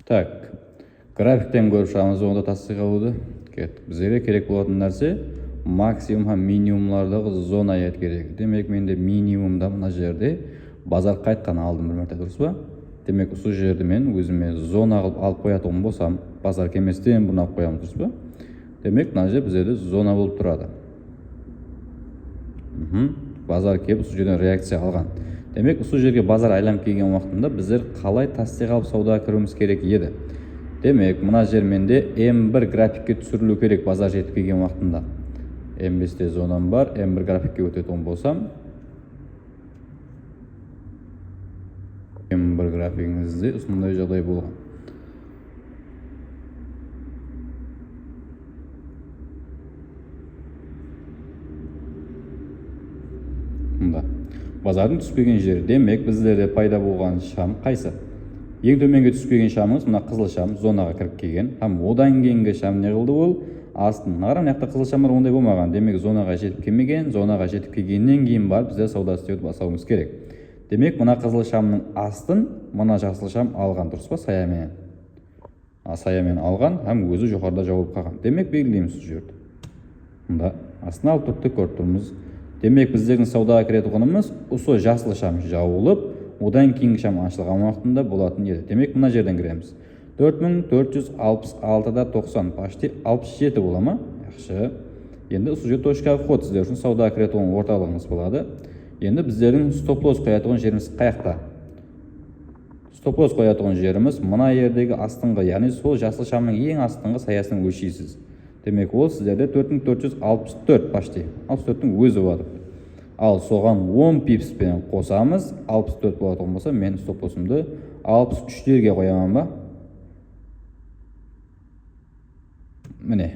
Так, графиктен көріп шығамыз, онда тастай қалуды. Бізге керек болатын нәрсе максимум һәм минимумлардағы зона ет керек. Демек, менде минимумда мына жерде базар қайтқан алдым бір мәрте, дұрыс па? Демек, сол жерде мен өзіме зона қылып алып қоятын болсам, базар кеместен бұны алып қоямыз, дұрыс па? Демек, мына жер бізде зона болып тұрады. Базар келіп, сол жерден реакция алған. Демек, сол жерге базар айланып келген уақытында біздер қалай тастай қалып саудаға кіруіміз керек еді. Демек, мына жер менде М1 графикке түсірілу керек базар жетіп келген уақытында. М5-те зонам бар, М1 графикке өтетін болсам, М1 графигіңізде осындай жағдай болған. Мұнда базардың түспеген жері. Демек, біздерде пайда болған шам қайсы? Ең төменге түспеген шамыңыз мына қызыл шам зонаға кіріп келген. Һәм одан кейінгі шам не қылды ол? Астын. Мына жақта қызыл шамдар ондай болмаған. Демек, зонаға жетіп келмеген, зонаға жетіп келгеннен кейін барып біздер сауда істеуді бастауымыз керек. Демек, мына қызыл шамның астын мына жасыл шам алған, дұрыс па? Саямен. Саямен алған, һәм өзі жоғарыда жауып қалған. Демек, белгілейміз сол жерді. Мұнда астын алып тұрды көріп тұрмыз. Демек, біздердің саудаға кіретұғынымыз осы жасыл шам жауылып, одан кейінгі шам ашылған уақытында болатын еді. Демек, мына жерден кіреміз. 4466-да 90, почти 67 бола ма? Яқшы. Енді осы жер точка вход сіздер үшін саудаға кіретұғын орталығыңыз болады. Енді біздердің стоп-лосс қоятұғын жеріміз қаяқта? Стоп-лосс қоятұғын жеріміз мына жердегі астыңғы, яғни сол жасыл шамның ең астыңғы саясының өлшейсіз. Демек, ол сіздерде 4464 почти, 64-тің өзі болады. Ал соған 10 пипспен қосамыз, 64 болатын болса, мен стоп-лоссымды 63-ге қоямын ба? Міне.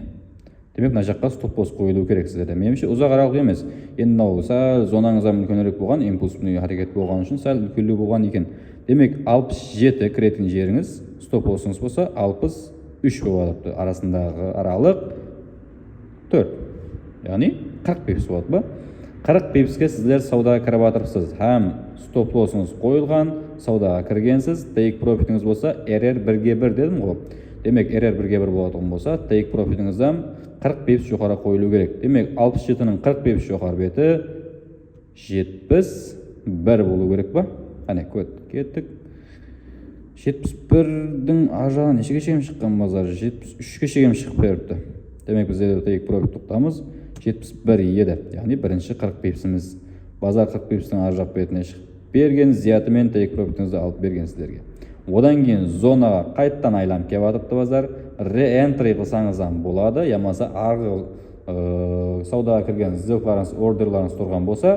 Демек, мына жаққа стоп-лосс қойылу керек сіздерде. Меніңше ұзақ аралық емес. Енді мынау сәл зонаңызда үлкенірек болған, импульсный харекет болған үшін сәл үлкенірек болған екен. Демек, 67 кіретін жеріңіз стоп-лоссыңыз болса, 63 болады. Арасындағы аралық 4. Яғни 40 пипс болады ба? 40 пипске сіздер саудаға кіріп жатырсыз. Һәм стоп-лоссыңыз қойылған, саудаға кіргенсіз, take profitіңіз болса, RR1-1 дедім ғой. Демек, RR1-1 болатын болса, take profitіңізден 40 пипс жоғары қойылу керек. Демек, 67-нің 40 пипс жоғары беті 71 болу керек ба? Әне, кеттік. 71-дің ажаған нешеге шегем шыққан базар? 73-ке шегем шығып беріпті. Демек, бізде take profit тұқтамыз 71 еді. Яғни, бірінші 40 пипсіміз. Базар 40 пипстің ажақ бетіне шығып берген, зиятымен take profitіңізді алып берген сіздерге. Одан кейін зонаға қайттан айланып кеп атыпты базар. Re-entry қылсаңыздан болады, ямаса арғы саудаға кірген сделкаларыңыз, ордерларыңыз тұрған болса,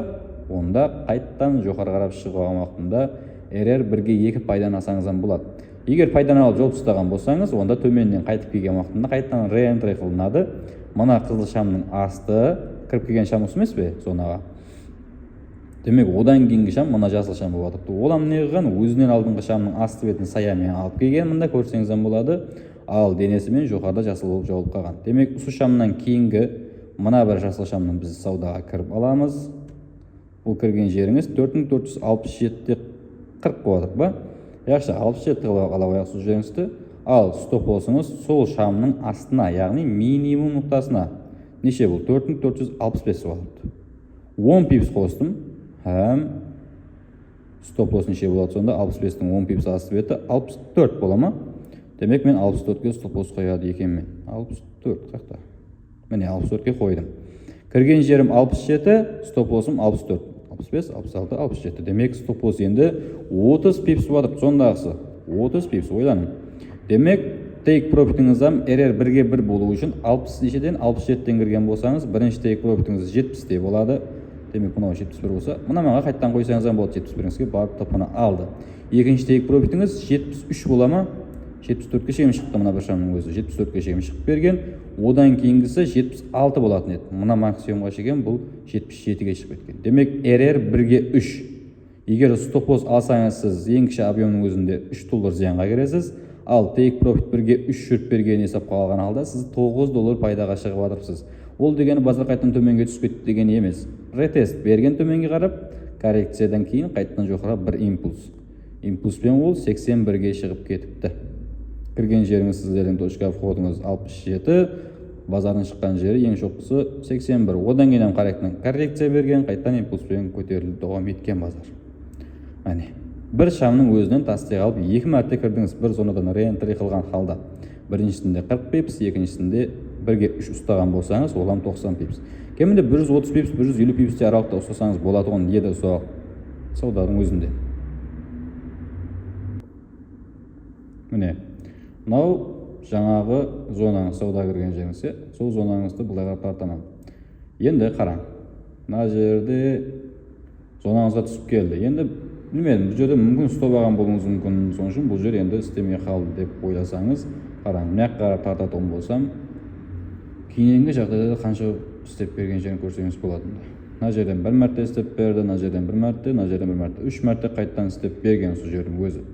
онда қайттан жоғары қарап шығуған уақытында RR1-2 пайдан асаңыздан болады. Егер пайдан алып жол тұстаған болсаңыз, онда төменнен қайтып келген уақытында қайттан re-entry қылынады. Мына қызыл шамның асты кіріп келген шам осы емес пе зонаға? Демек, одан кейінгі шам мына жасыл шам болып атыпты. Олам не қылған? Өзінен алдыңғы шамның асты бетін саямен алып келген, мында көрсеңізден болады. Ал денесімен жоғарыда жасыл болып жауып қалған. Демек, осы шамнан кейінгі мына бір жасыл шамның біз саудаға кіріп аламыз. Бұл кірген жеріңіз 4467-де 40 болады ба? Яқшы, 67-ді алып аяқ сол жеріңізді. Ал стоп-лоссыңыз сол шамның астына, яғни минимум нұқтасына. Неше бұл? 4465 болады. 10 пипс қостым. Һәм стоп-лосс неше болады сонда? 65-дің 10 пипс асты беті 64 бола ма? Демек, мен 64-ге стоп-лосс қояды екенмен. 64 қақта. Міне 64-ге қойдым. Кірген жерім 67, стоп-лоссым 64. 65, 66, 67. Демек, стоп-лосс енді 30 пипс болады. Сондағысы 30 пипс ойланым. Демек, take profitіңізден RR1-1 болу үшін 60-ден 67-ден кірген болсаңыз, бірінші take profitіңіз 70-де болады. Демек, мұнау 71 болса, мұнамаға қайттан қойсаңыздан болады 71-іңізге барып тапқаны алды. Екінші take profitіңіз 73 бола ма? 74-ке шегім шықты мұна бір шамның өзі. 74-ке шегім шығып берген. Одан кейінгісі 76 болатын еді. Мұна максимумға шеген бұл 77-ге шығып кеткен. Демек, RR1-3. Егер стоп-лосс алсаңыз, сіз ең кіші объемның өзінде $3 зиянға кересіз. Ал take profit 1-3 жүріп берген есап қалған алда сіз $9 пайдаға шығып жатырсыз. Ол дегені базар қайттан төменге түсіп кетті деген емес. Ретест берген төменге қарап, коррекциядан кейін қайттан жоғары бір импульс. Импульспен ол 81-ге шығып кетіпті. Кірген жеріңіз сіздердің точка входыңыз 67, базардың шыққан жері ең шоққысы 81. Одан кейін коррекция берген, қайттан импульспен көтеріліп давам еткен базар. Әне, бір шамның өзінен тастай қалып, екі мәрте кірдіңіз, бір зонадан реентри қылған халда. Біріншісінде 40 пипс, екіншісінде 1-ге 3 ұстаған болсаңыз, олам 90 пипс. Кемінде 130 пипс, 150 пипсте аралықта ұстасаңыз болады ғой, еді сол сауданың өзінде. Міне, мынау жаңағы зонаңыз, сауда кірген жеріңізде, сол зонаңызды бұлайға тартамын. Енді қараң. Мына жерде зонаңызға түсіп келді. Енді білмедім, бұл жерде мүмкін ұстап болуыңыз мүмкін, соның үшін бұл жер енді істемей қалды деп ойласаңыз, қараң, мына қарап тартатын болсам, кейінгі жағдайда қанша істеп берген жерін көрсеңіз болады. Мына жерден бір мәрте істеп берді, мына жерден бір мәрте, мына жерден бір мәрте, 3 мәрте қайттан істеп берген сол жердің өзі.